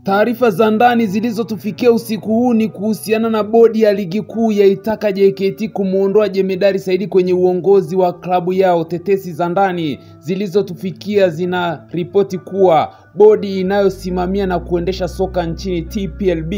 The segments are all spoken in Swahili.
Taarifa za ndani zilizotufikia usiku huu ni kuhusiana na bodi ya ligi kuu yaitaka JKT kumuondoa Jemedari Saidi kwenye uongozi wa klabu yao. Tetesi za ndani zilizotufikia zina ripoti kuwa bodi inayosimamia na kuendesha soka nchini TPLB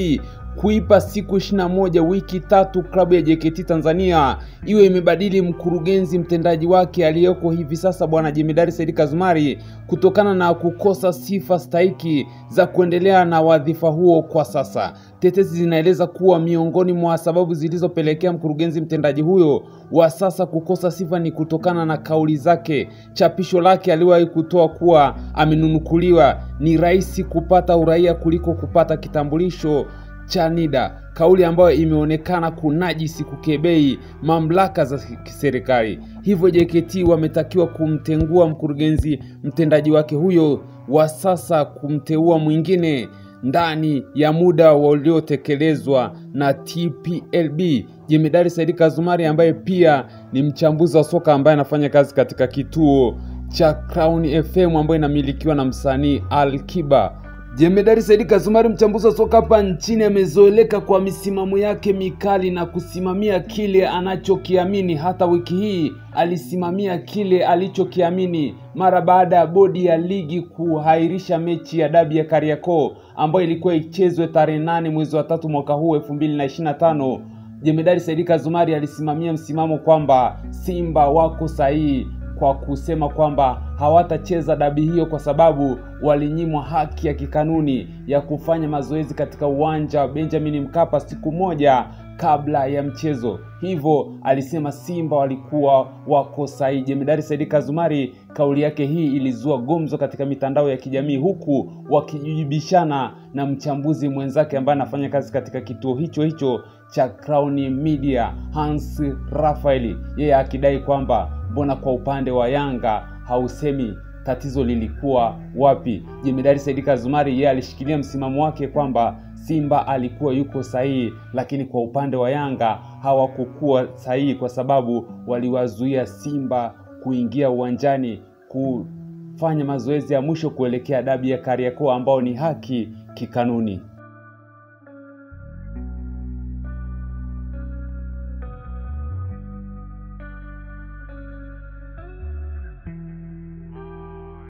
kuipa siku 21 wiki 3 klabu ya JKT Tanzania iwe imebadili mkurugenzi mtendaji wake aliyeko hivi sasa bwana Jemedari Saidi Kazumari kutokana na kukosa sifa stahiki za kuendelea na wadhifa huo kwa sasa. Tetesi zinaeleza kuwa miongoni mwa sababu zilizopelekea mkurugenzi mtendaji huyo wa sasa kukosa sifa ni kutokana na kauli zake. Chapisho lake aliwahi kutoa kuwa amenunukuliwa ni rahisi kupata uraia kuliko kupata kitambulisho cha NIDA, kauli ambayo imeonekana kunajisi kukebei mamlaka za kiserikali. Hivyo JKT wametakiwa kumtengua mkurugenzi mtendaji wake huyo wa sasa, kumteua mwingine ndani ya muda uliotekelezwa na TPLB. Jemedari Saidi Kazumari ambaye pia ni mchambuzi wa soka ambaye anafanya kazi katika kituo cha Crown FM ambayo inamilikiwa na msanii Al-Kiba. Jemedari Saidi Kazumari, mchambuzi wa soka hapa nchini, amezoeleka kwa misimamo yake mikali na kusimamia kile anachokiamini. Hata wiki hii alisimamia kile alichokiamini mara baada ya bodi ya ligi kuhairisha mechi ya dabi ya Kariakoo ambayo ilikuwa ichezwe tarehe 8 mwezi wa 3 mwaka huu 2025. Jemedari Saidi Kazumari alisimamia msimamo kwamba Simba wako sahihi kwa kusema kwamba hawatacheza dabi hiyo kwa sababu walinyimwa haki ya kikanuni ya kufanya mazoezi katika uwanja wa Benjamin Mkapa siku moja kabla ya mchezo. Hivyo alisema Simba walikuwa wako sahihi. Jemedari Saidi Kazumari, kauli yake hii ilizua gumzo katika mitandao ya kijamii, huku wakijibishana na mchambuzi mwenzake ambaye anafanya kazi katika kituo hicho cha Crown Media, Hans Raphael, yeye akidai kwamba mbona kwa upande wa Yanga hausemi tatizo lilikuwa wapi. Jemedari Saidi Kazumari yeye alishikilia msimamo wake kwamba Simba alikuwa yuko sahihi, lakini kwa upande wa Yanga hawakuwa sahihi kwa sababu waliwazuia Simba kuingia uwanjani kufanya mazoezi ya mwisho kuelekea dabi ya Kariakoo ambao ni haki kikanuni.